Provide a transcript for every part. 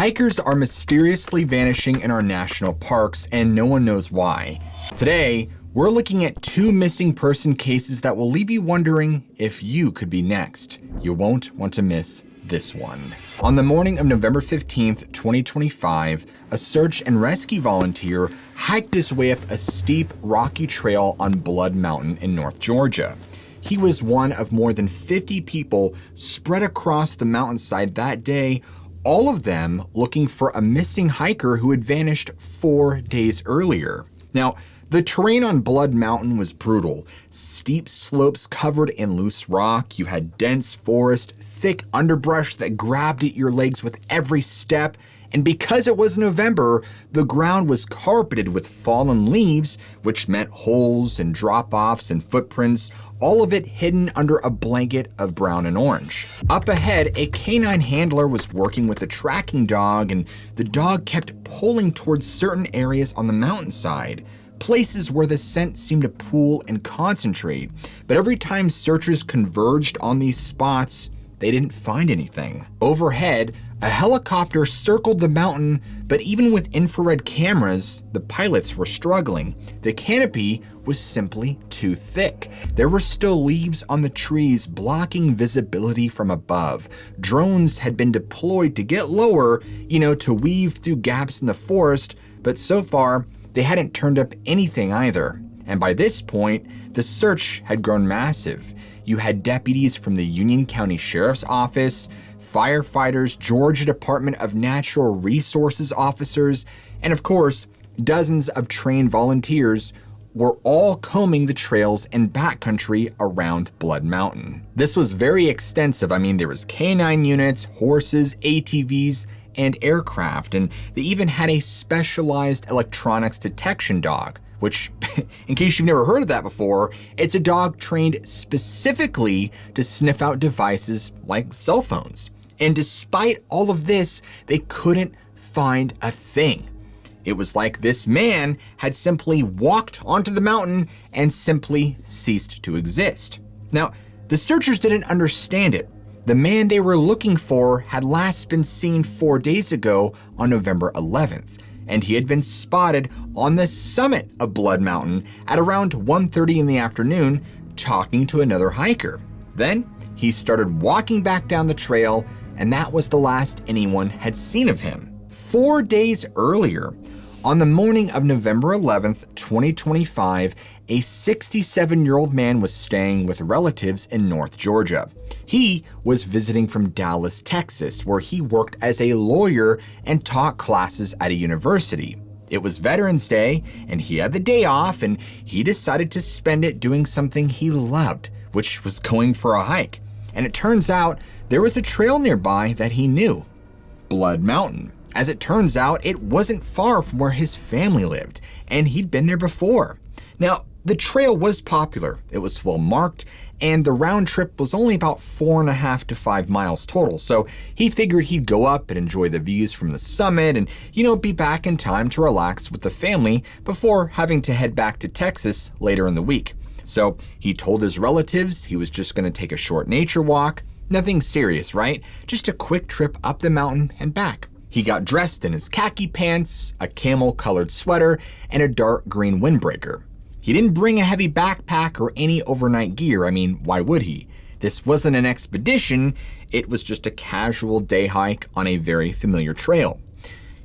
Hikers are mysteriously vanishing in our national parks and no one knows why. Today, we're looking at 2 missing person cases that will leave you wondering if you could be next. You won't want to miss this one. On the morning of November 15th, 2025, a search and rescue volunteer hiked his way up a steep, rocky trail on Blood Mountain in North Georgia. He was one of more than 50 people spread across the mountainside that day, all of them looking for a missing hiker who had vanished 4 days earlier. Now, the terrain on Blood Mountain was brutal. Steep slopes covered in loose rock. You had dense forest, thick underbrush that grabbed at your legs with every step. And because it was November, the ground was carpeted with fallen leaves, which meant holes and drop-offs and footprints, all of it hidden under a blanket of brown and orange. Up ahead, a canine handler was working with a tracking dog, and the dog kept pulling towards certain areas on the mountainside, places where the scent seemed to pool and concentrate. But every time searchers converged on these spots, they didn't find anything. Overhead, a helicopter circled the mountain, but even with infrared cameras, the pilots were struggling. The canopy was simply too thick. There were still leaves on the trees blocking visibility from above. Drones had been deployed to get lower, to weave through gaps in the forest, but so far, they hadn't turned up anything either. And by this point, the search had grown massive. You had deputies from the Union County Sheriff's Office, firefighters, Georgia Department of Natural Resources officers, and of course, dozens of trained volunteers were all combing the trails and backcountry around Blood Mountain. This was very extensive. There was canine units, horses, ATVs, and aircraft, and they even had a specialized electronics detection dog, which, in case you've never heard of that before, it's a dog trained specifically to sniff out devices like cell phones. And despite all of this, they couldn't find a thing. It was like this man had simply walked onto the mountain and simply ceased to exist. Now, the searchers didn't understand it. The man they were looking for had last been seen 4 days ago on November 11th, and he had been spotted on the summit of Blood Mountain at around 1:30 in the afternoon talking to another hiker. Then he started walking back down the trail, and that was the last anyone had seen of him. 4 days earlier, on the morning of November 11th, 2025, a 67-year-old man was staying with relatives in North Georgia. He was visiting from Dallas, Texas, where he worked as a lawyer and taught classes at a university. It was Veterans Day, and he had the day off, and he decided to spend it doing something he loved, which was going for a hike. And it turns out there was a trail nearby that he knew, Blood Mountain. As it turns out, it wasn't far from where his family lived, and he'd been there before. Now, the trail was popular, it was well marked, and the round trip was only about 4.5 to 5 miles total, so he figured he'd go up and enjoy the views from the summit and, be back in time to relax with the family before having to head back to Texas later in the week. So he told his relatives he was just gonna take a short nature walk. Nothing serious, right? Just a quick trip up the mountain and back. He got dressed in his khaki pants, a camel-colored sweater, and a dark green windbreaker. He didn't bring a heavy backpack or any overnight gear. Why would he? This wasn't an expedition, it was just a casual day hike on a very familiar trail.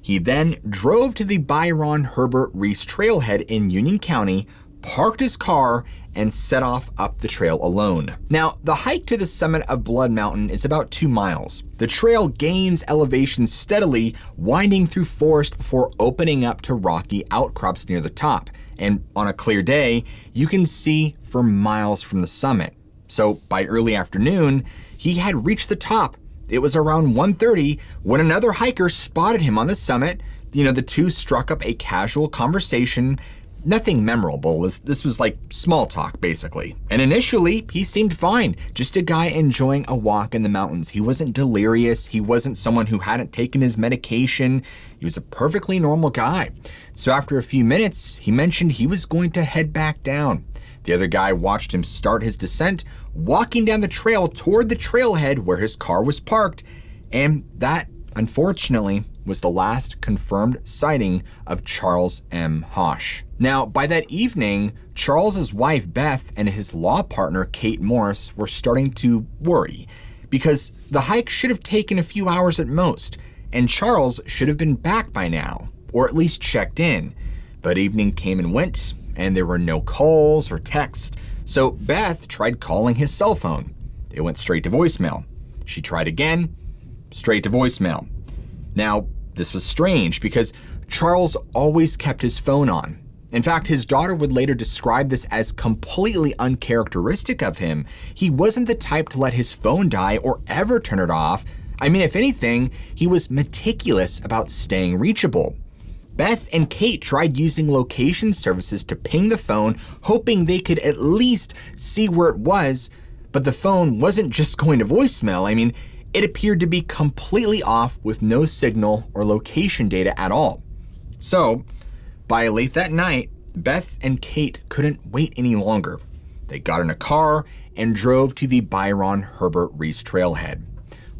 He then drove to the Byron Herbert Reese trailhead in Union County, parked his car, and set off up the trail alone. Now, the hike to the summit of Blood Mountain is about 2 miles. The trail gains elevation steadily, winding through forest before opening up to rocky outcrops near the top. And on a clear day, you can see for miles from the summit. So by early afternoon, he had reached the top. It was around 1:30 when another hiker spotted him on the summit. The two struck up a casual conversation. Nothing memorable. This was like small talk, basically. And initially, he seemed fine. Just a guy enjoying a walk in the mountains. He wasn't delirious. He wasn't someone who hadn't taken his medication. He was a perfectly normal guy. So after a few minutes, he mentioned he was going to head back down. The other guy watched him start his descent, walking down the trail toward the trailhead where his car was parked. And that unfortunately, was the last confirmed sighting of Charles M. Hosh. Now, by that evening, Charles's wife Beth and his law partner Kate Morris were starting to worry because the hike should have taken a few hours at most, and Charles should have been back by now, or at least checked in. But evening came and went, and there were no calls or texts, so Beth tried calling his cell phone. It went straight to voicemail. She tried again, straight to voicemail. Now, this was strange because Charles always kept his phone on. In fact, his daughter would later describe this as completely uncharacteristic of him. He wasn't the type to let his phone die or ever turn it off. I mean, if anything, he was meticulous about staying reachable. Beth and Kate tried using location services to ping the phone, hoping they could at least see where it was, but the phone wasn't just going to voicemail. I mean, it appeared to be completely off with no signal or location data at all. So, by late that night, Beth and Kate couldn't wait any longer. They got in a car and drove to the Byron Herbert Reese trailhead.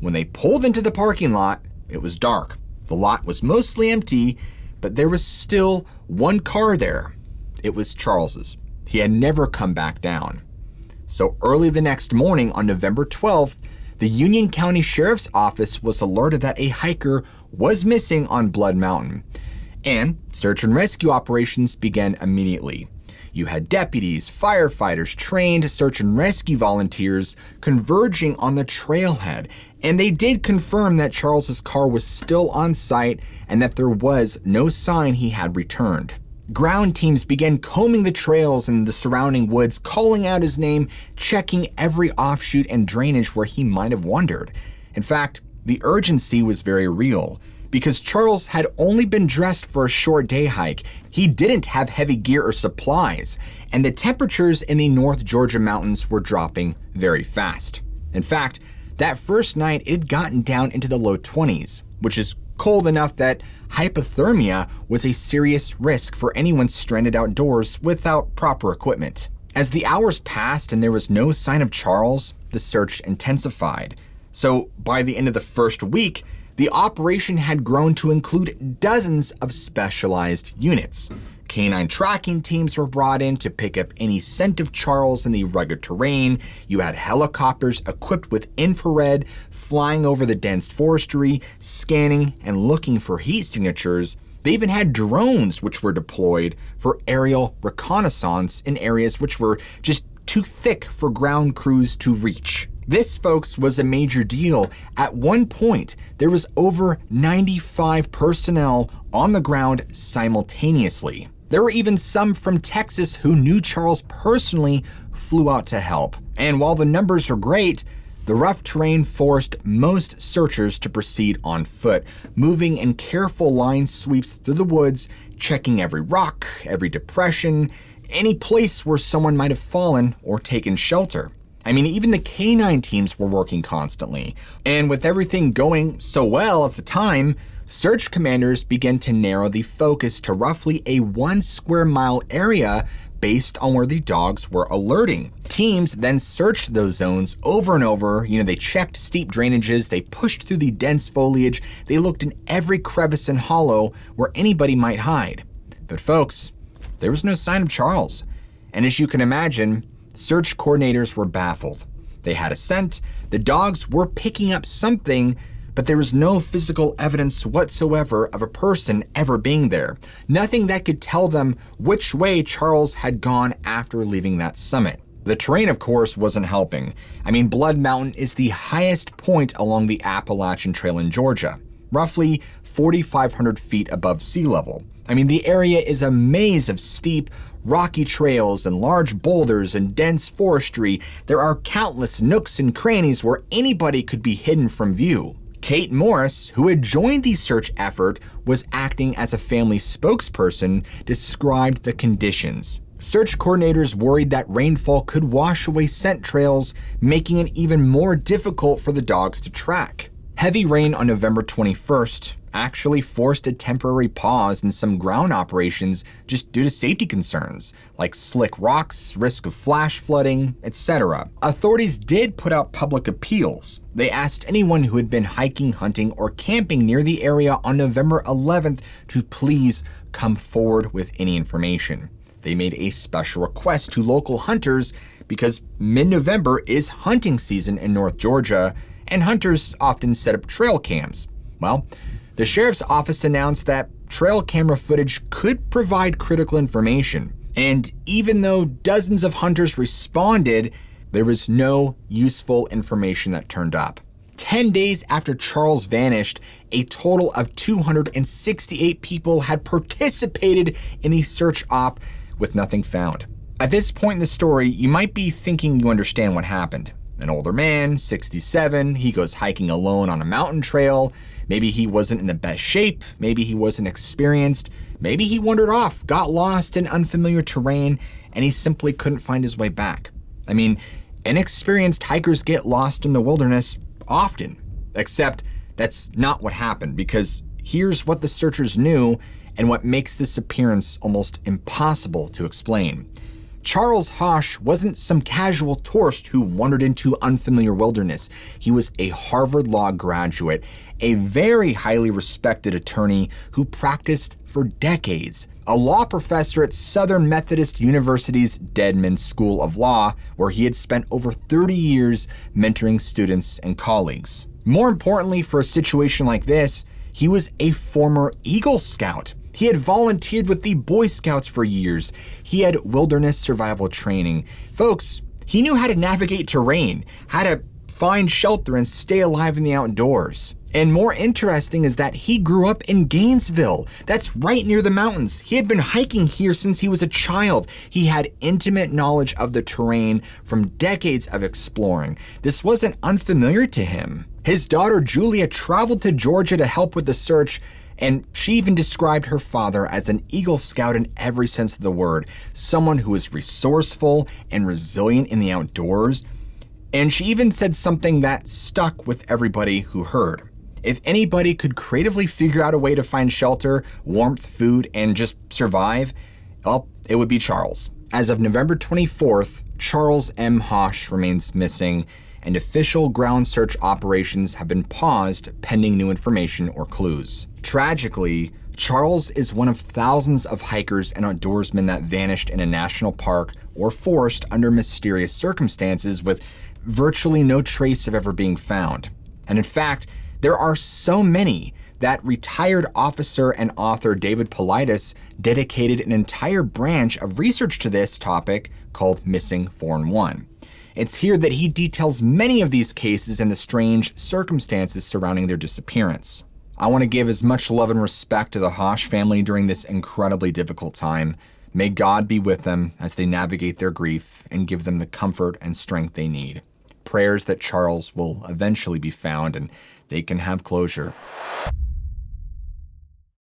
When they pulled into the parking lot, it was dark. The lot was mostly empty, but there was still one car there. It was Charles's. He had never come back down. So early the next morning on November 12th, the Union County Sheriff's Office was alerted that a hiker was missing on Blood Mountain, and search and rescue operations began immediately. You had deputies, firefighters, trained search and rescue volunteers converging on the trailhead, and they did confirm that Charles's car was still on site and that there was no sign he had returned. Ground teams began combing the trails and the surrounding woods, calling out his name, checking every offshoot and drainage where he might have wandered. In fact, the urgency was very real because Charles had only been dressed for a short day hike. He didn't have heavy gear or supplies, and the temperatures in the North Georgia mountains were dropping very fast. In fact, that first night it had gotten down into the low 20s, which is cold enough that hypothermia was a serious risk for anyone stranded outdoors without proper equipment. As the hours passed and there was no sign of Charles, the search intensified. So by the end of the first week, the operation had grown to include dozens of specialized units. Canine tracking teams were brought in to pick up any scent of Charles in the rugged terrain. You had helicopters equipped with infrared flying over the dense forestry, scanning and looking for heat signatures. They even had drones which were deployed for aerial reconnaissance in areas which were just too thick for ground crews to reach. This, folks, was a major deal. At one point, there was over 95 personnel on the ground simultaneously. There were even some from Texas who knew Charles personally flew out to help. And while the numbers were great, the rough terrain forced most searchers to proceed on foot, moving in careful line sweeps through the woods, checking every rock, every depression, any place where someone might have fallen or taken shelter. I mean, even the canine teams were working constantly. And with everything going so well at the time, search commanders began to narrow the focus to roughly a 1 square mile area based on where the dogs were alerting. Teams then searched those zones over and over. They checked steep drainages, they pushed through the dense foliage, they looked in every crevice and hollow where anybody might hide. But folks, there was no sign of Charles. And as you can imagine, search coordinators were baffled. They had a scent, the dogs were picking up something, but there was no physical evidence whatsoever of a person ever being there. Nothing that could tell them which way Charles had gone after leaving that summit. The terrain, of course, wasn't helping. I mean, Blood Mountain is the highest point along the Appalachian Trail in Georgia, roughly 4,500 feet above sea level. I mean, the area is a maze of steep, rocky trails and large boulders and dense forestry. There are countless nooks and crannies where anybody could be hidden from view. Kate Morris, who had joined the search effort, was acting as a family spokesperson, described the conditions. Search coordinators worried that rainfall could wash away scent trails, making it even more difficult for the dogs to track. Heavy rain on November 21st actually forced a temporary pause in some ground operations just due to safety concerns, like slick rocks, risk of flash flooding, etc. Authorities did put out public appeals. They asked anyone who had been hiking, hunting, or camping near the area on November 11th to please come forward with any information. They made a special request to local hunters because mid-November is hunting season in North Georgia, and hunters often set up trail cams. Well, the sheriff's office announced that trail camera footage could provide critical information. And even though dozens of hunters responded, there was no useful information that turned up. 10 days after Charles vanished, a total of 268 people had participated in the search op with nothing found. At this point in the story, you might be thinking you understand what happened. An older man, 67, he goes hiking alone on a mountain trail. Maybe he wasn't in the best shape, maybe he wasn't experienced, maybe he wandered off, got lost in unfamiliar terrain, and he simply couldn't find his way back. I mean, inexperienced hikers get lost in the wilderness often, except that's not what happened, because here's what the searchers knew and what makes this appearance almost impossible to explain. Charles Hosch wasn't some casual tourist who wandered into unfamiliar wilderness. He was a Harvard Law graduate, a very highly respected attorney who practiced for decades, a law professor at Southern Methodist University's Dedman School of Law, where he had spent over 30 years mentoring students and colleagues. More importantly, for a situation like this, he was a former Eagle Scout. He had volunteered with the Boy Scouts for years. He had wilderness survival training. Folks, he knew how to navigate terrain, how to find shelter and stay alive in the outdoors. And more interesting is that he grew up in Gainesville. That's right near the mountains. He had been hiking here since he was a child. He had intimate knowledge of the terrain from decades of exploring. This wasn't unfamiliar to him. His daughter Julia traveled to Georgia to help with the search, and she even described her father as an Eagle Scout in every sense of the word, someone who is resourceful and resilient in the outdoors. And she even said something that stuck with everybody who heard. If anybody could creatively figure out a way to find shelter, warmth, food, and just survive, well, it would be Charles. As of November 24th, Charles M. Hosch remains missing, and official ground search operations have been paused pending new information or clues. Tragically, Charles is one of thousands of hikers and outdoorsmen that vanished in a national park or forest under mysterious circumstances with virtually no trace of ever being found. And in fact, there are so many that retired officer and author David Paulides dedicated an entire branch of research to this topic called Missing 411. It's here that he details many of these cases and the strange circumstances surrounding their disappearance. I want to give as much love and respect to the Hosch family during this incredibly difficult time. May God be with them as they navigate their grief and give them the comfort and strength they need. Prayers that Charles will eventually be found and they can have closure.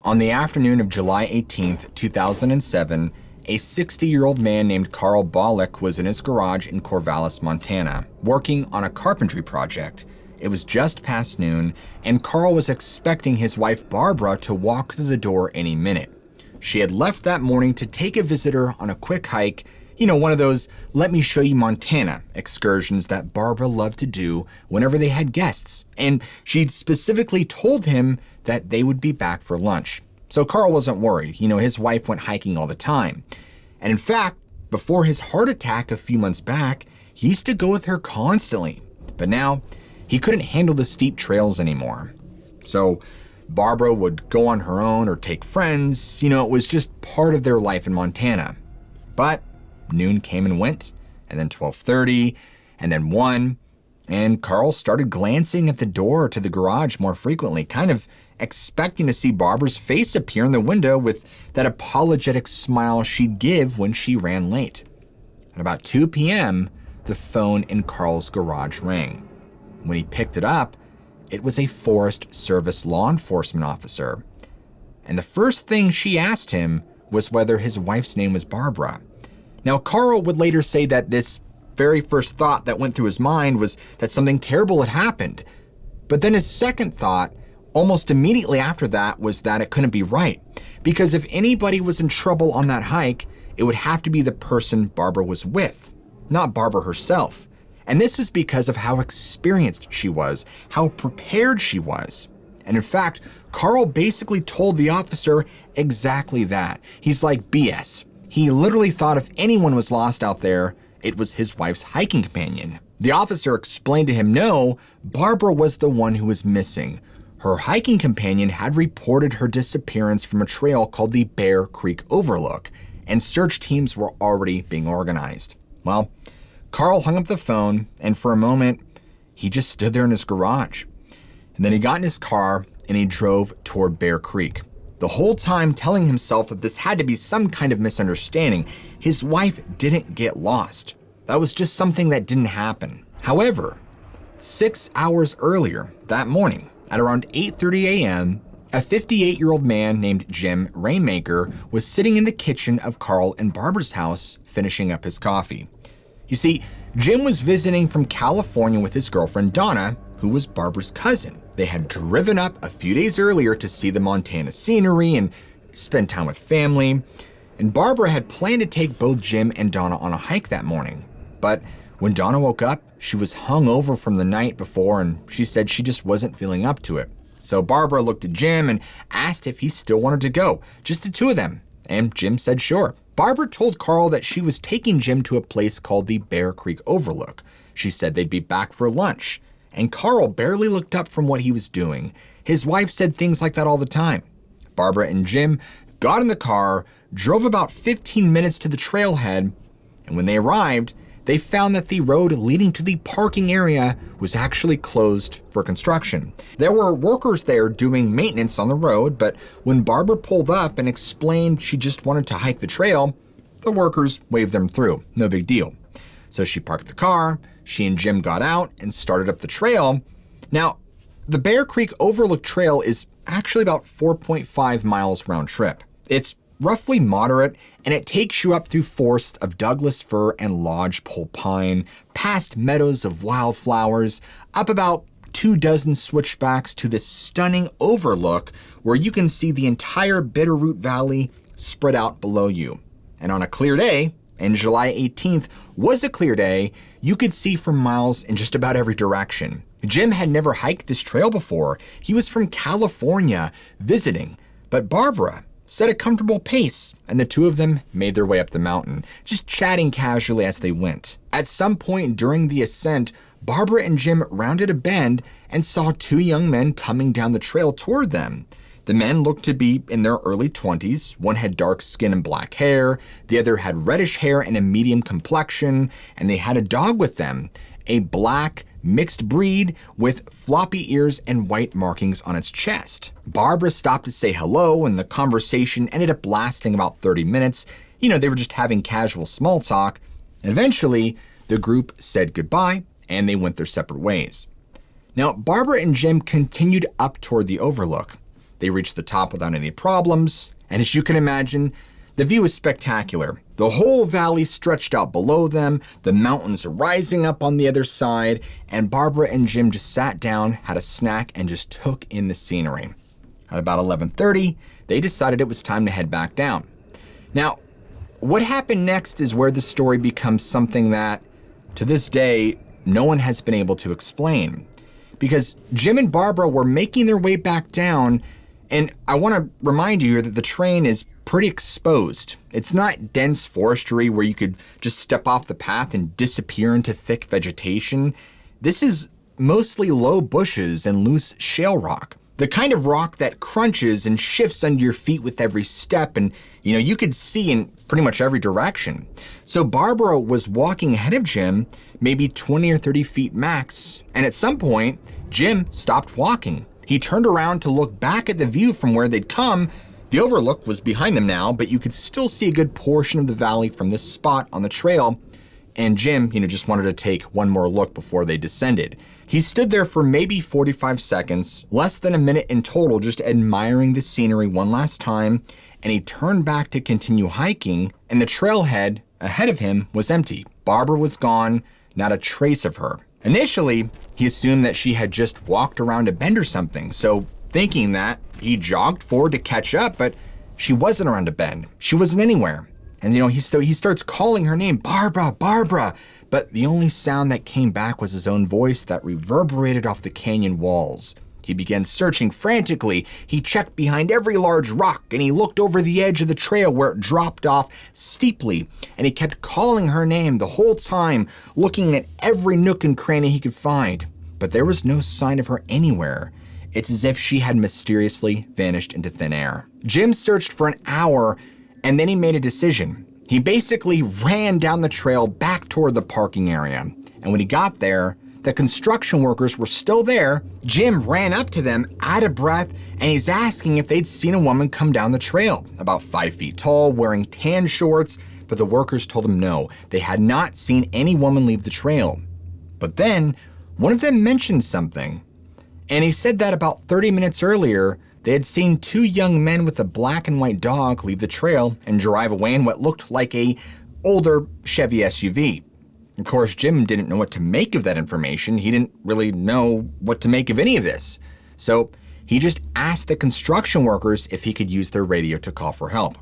On the afternoon of July 18th, 2007, a 60-year-old man named Carl Bollock was in his garage in Corvallis, Montana, working on a carpentry project. It was just past noon, and Carl was expecting his wife Barbara to walk to the door any minute. She had left that morning to take a visitor on a quick hike, one of those let me show you Montana excursions that Barbara loved to do whenever they had guests. And she'd specifically told him that they would be back for lunch. So Carl wasn't worried. His wife went hiking all the time. And in fact, before his heart attack a few months back, he used to go with her constantly. But now, he couldn't handle the steep trails anymore. So Barbara would go on her own or take friends. It was just part of their life in Montana. But noon came and went, and then 12:30, and then 1, and Carl started glancing at the door to the garage more frequently, kind of expecting to see Barbara's face appear in the window with that apologetic smile she'd give when she ran late. At about 2 p.m., the phone in Carl's garage rang. When he picked it up, it was a Forest Service law enforcement officer. And the first thing she asked him was whether his wife's name was Barbara. Now, Carl would later say that this very first thought that went through his mind was that something terrible had happened. But then his second thought, almost immediately after that, was that it couldn't be right. Because if anybody was in trouble on that hike, it would have to be the person Barbara was with, not Barbara herself. And this was because of how experienced she was, how prepared she was. And in fact, Carl basically told the officer exactly that. He's like, BS. He literally thought if anyone was lost out there, it was his wife's hiking companion. The officer explained to him, no, Barbara was the one who was missing. Her hiking companion had reported her disappearance from a trail called the Bear Creek Overlook, and search teams were already being organized. Well, Carl hung up the phone, and for a moment, he just stood there in his garage. And then he got in his car and he drove toward Bear Creek, the whole time telling himself that this had to be some kind of misunderstanding. His wife didn't get lost. That was just something that didn't happen. However, 6 hours earlier that morning, at around 8:30 a.m., a 58-year-old man named Jim Rainmaker was sitting in the kitchen of Carl and Barbara's house finishing up his coffee. You see, Jim was visiting from California with his girlfriend Donna, who was Barbara's cousin. They had driven up a few days earlier to see the Montana scenery and spend time with family. And Barbara had planned to take both Jim and Donna on a hike that morning. But when Donna woke up, she was hungover from the night before, and she said she just wasn't feeling up to it. So Barbara looked at Jim and asked if he still wanted to go, just the two of them. And Jim said sure. Barbara told Carl that she was taking Jim to a place called the Bear Creek Overlook. She said they'd be back for lunch. And Carl barely looked up from what he was doing. His wife said things like that all the time. Barbara and Jim got in the car, drove about 15 minutes to the trailhead, and when they arrived, they found that the road leading to the parking area was actually closed for construction. There were workers there doing maintenance on the road, but when Barbara pulled up and explained she just wanted to hike the trail, the workers waved them through. No big deal. So she parked the car, she and Jim got out and started up the trail. Now, the Bear Creek Overlook Trail is actually about 4.5 miles round trip. It's roughly moderate, and it takes you up through forests of Douglas fir and lodgepole pine, past meadows of wildflowers, up about 24 switchbacks to this stunning overlook where you can see the entire Bitterroot Valley spread out below you. And on a clear day, and July 18th was a clear day, you could see for miles in just about every direction. Jim had never hiked this trail before. He was from California visiting, but Barbara set a comfortable pace, and the two of them made their way up the mountain, just chatting casually as they went. At some point during the ascent, Barbara and Jim rounded a bend and saw two young men coming down the trail toward them. The men looked to be in their early 20s. One had dark skin and black hair, the other had reddish hair and a medium complexion, and they had a dog with them, a black mixed breed with floppy ears and white markings on its chest. Barbara stopped to say hello, and the conversation ended up lasting about 30 minutes. You know, they were just having casual small talk. And eventually, the group said goodbye, and they went their separate ways. Now, Barbara and Jim continued up toward the overlook. They reached the top without any problems, and as you can imagine, the view is spectacular. The whole valley stretched out below them, the mountains rising up on the other side, and Barbara and Jim just sat down, had a snack, and just took in the scenery. At about 11:30, they decided it was time to head back down. Now, what happened next is where the story becomes something that, to this day, no one has been able to explain. Because Jim and Barbara were making their way back down, and I want to remind you here that the terrain is pretty exposed. It's not dense forestry where you could just step off the path and disappear into thick vegetation. This is mostly low bushes and loose shale rock. The kind of rock that crunches and shifts under your feet with every step, and you could see in pretty much every direction. So Barbara was walking ahead of Jim, maybe 20 or 30 feet max, and at some point, Jim stopped walking. He turned around to look back at the view from where they'd come. The overlook was behind them now, but you could still see a good portion of the valley from this spot on the trail. And Jim, just wanted to take one more look before they descended. He stood there for maybe 45 seconds, less than a minute in total, just admiring the scenery one last time. And he turned back to continue hiking, and the trailhead ahead of him was empty. Barbara was gone, not a trace of her. Initially, he assumed that she had just walked around a bend or something, so thinking that, he jogged forward to catch up, but she wasn't around a bend. She wasn't anywhere. And he starts calling her name, Barbara, Barbara, but the only sound that came back was his own voice that reverberated off the canyon walls. He began searching frantically. He checked behind every large rock, and he looked over the edge of the trail where it dropped off steeply, and he kept calling her name the whole time, looking at every nook and cranny he could find. But there was no sign of her anywhere. It's as if she had mysteriously vanished into thin air. Jim searched for an hour, and then he made a decision. He basically ran down the trail back toward the parking area, and when he got there, the construction workers were still there. Jim ran up to them, out of breath, and he's asking if they'd seen a woman come down the trail, about 5 feet tall, wearing tan shorts, but the workers told him no, they had not seen any woman leave the trail. But then, one of them mentioned something, and he said that about 30 minutes earlier, they had seen 2 young men with a black and white dog leave the trail and drive away in what looked like a older Chevy SUV. Of course, Jim didn't know what to make of that information. He didn't really know what to make of any of this. So he just asked the construction workers if he could use their radio to call for help.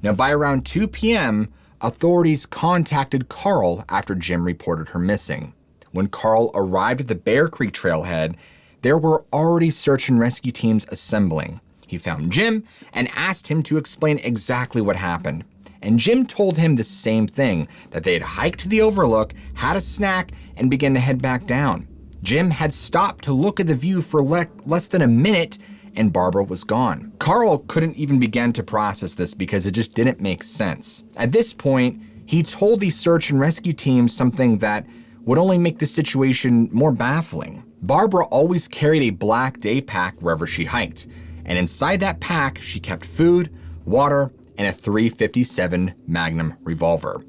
Now, by around 2 p.m., authorities contacted Carl after Jim reported her missing. When Carl arrived at the Bear Creek trailhead, there were already search and rescue teams assembling. He found Jim and asked him to explain exactly what happened. And Jim told him the same thing, that they had hiked to the overlook, had a snack, and began to head back down. Jim had stopped to look at the view for less than a minute, and Barbara was gone. Carl couldn't even begin to process this because it just didn't make sense. At this point, he told the search and rescue team something that would only make the situation more baffling. Barbara always carried a black day pack wherever she hiked, and inside that pack, she kept food, water, and a .357 Magnum revolver.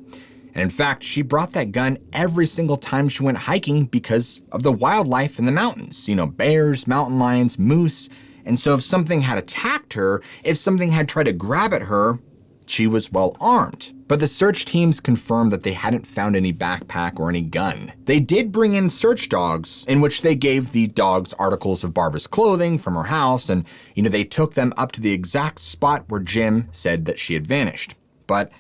And in fact, she brought that gun every single time she went hiking because of the wildlife in the mountains. Bears, mountain lions, moose. And so if something had attacked her, if something had tried to grab at her, she was well armed. But the search teams confirmed that they hadn't found any backpack or any gun. They did bring in search dogs, in which they gave the dogs articles of Barbara's clothing from her house, and they took them up to the exact spot where Jim said that she had vanished. But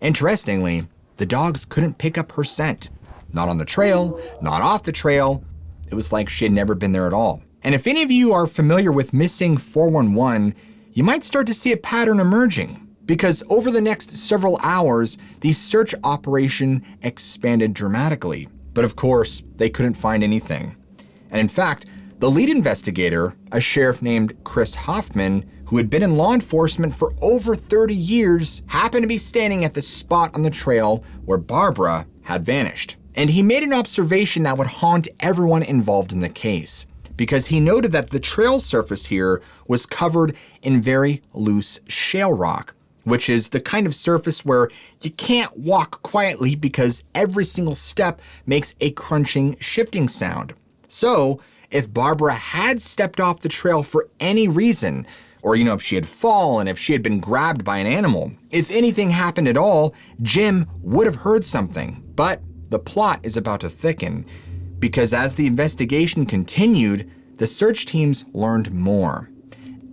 interestingly, the dogs couldn't pick up her scent. Not on the trail, not off the trail. It was like she had never been there at all. And if any of you are familiar with Missing 411, you might start to see a pattern emerging. Because over the next several hours, the search operation expanded dramatically. But of course, they couldn't find anything. And in fact, the lead investigator, a sheriff named Chris Hoffman, who had been in law enforcement for over 30 years, happened to be standing at the spot on the trail where Barbara had vanished. And he made an observation that would haunt everyone involved in the case, because he noted that the trail surface here was covered in very loose shale rock, which is the kind of surface where you can't walk quietly because every single step makes a crunching, shifting sound. So if Barbara had stepped off the trail for any reason, or if she had fallen, if she had been grabbed by an animal, if anything happened at all, Jim would have heard something. But the plot is about to thicken, because as the investigation continued, the search teams learned more.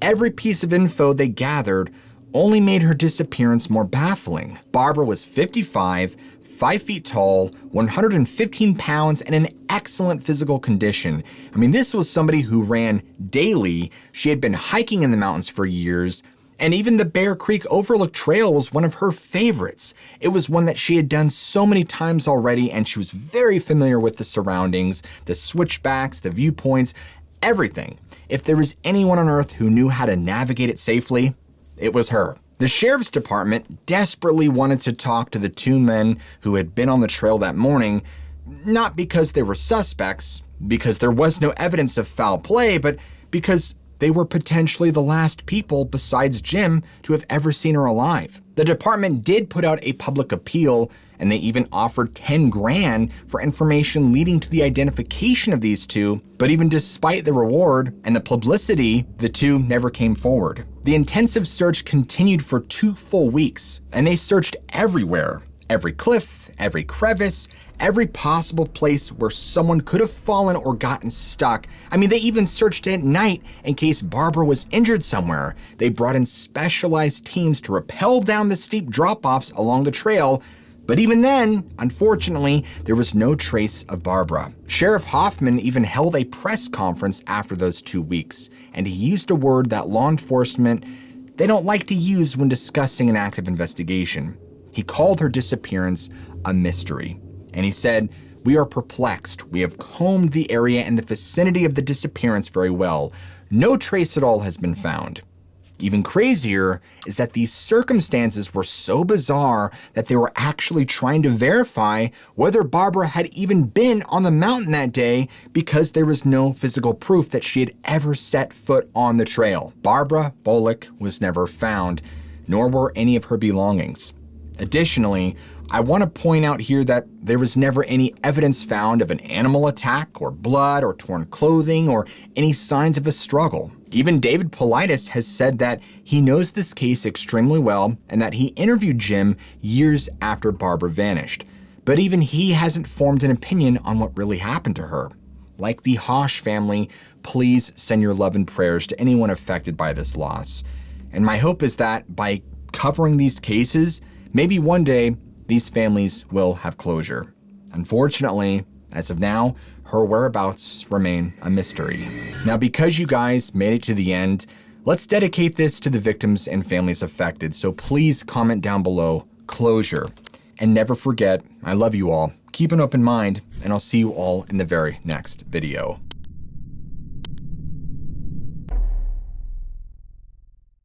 Every piece of info they gathered only made her disappearance more baffling. Barbara was 55, 5 feet tall, 115 pounds, and in excellent physical condition. This was somebody who ran daily. She had been hiking in the mountains for years, and even the Bear Creek Overlook Trail was one of her favorites. It was one that she had done so many times already, and she was very familiar with the surroundings, the switchbacks, the viewpoints, everything. If there was anyone on Earth who knew how to navigate it safely, it was her. The sheriff's department desperately wanted to talk to the 2 men who had been on the trail that morning, not because they were suspects, because there was no evidence of foul play, but because they were potentially the last people besides Jim to have ever seen her alive. The department did put out a public appeal, and they even offered 10 grand for information leading to the identification of these 2, but even despite the reward and the publicity, the 2 never came forward. The intensive search continued for 2 full weeks, and they searched everywhere, every cliff, every crevice, every possible place where someone could have fallen or gotten stuck. I mean, they even searched at night in case Barbara was injured somewhere. They brought in specialized teams to rappel down the steep drop-offs along the trail. But even then, unfortunately, there was no trace of Barbara. Sheriff Hoffman even held a press conference after those 2 weeks, and he used a word that law enforcement, they don't like to use when discussing an active investigation. He called her disappearance a mystery, and he said, "We are perplexed. We have combed the area and the vicinity of the disappearance very well. No trace at all has been found." Even crazier is that these circumstances were so bizarre that they were actually trying to verify whether Barbara had even been on the mountain that day because there was no physical proof that she had ever set foot on the trail. Barbara Bullock was never found, nor were any of her belongings. Additionally, I want to point out here that there was never any evidence found of an animal attack or blood or torn clothing or any signs of a struggle. Even David Paulides has said that he knows this case extremely well and that he interviewed Jim years after Barbara vanished. But even he hasn't formed an opinion on what really happened to her. Like the Hosh family, please send your love and prayers to anyone affected by this loss. And my hope is that by covering these cases, maybe one day these families will have closure. Unfortunately, as of now, her whereabouts remain a mystery. Now, because you guys made it to the end, let's dedicate this to the victims and families affected. So please comment down below, closure. And never forget, I love you all. Keep an open mind, and I'll see you all in the very next video.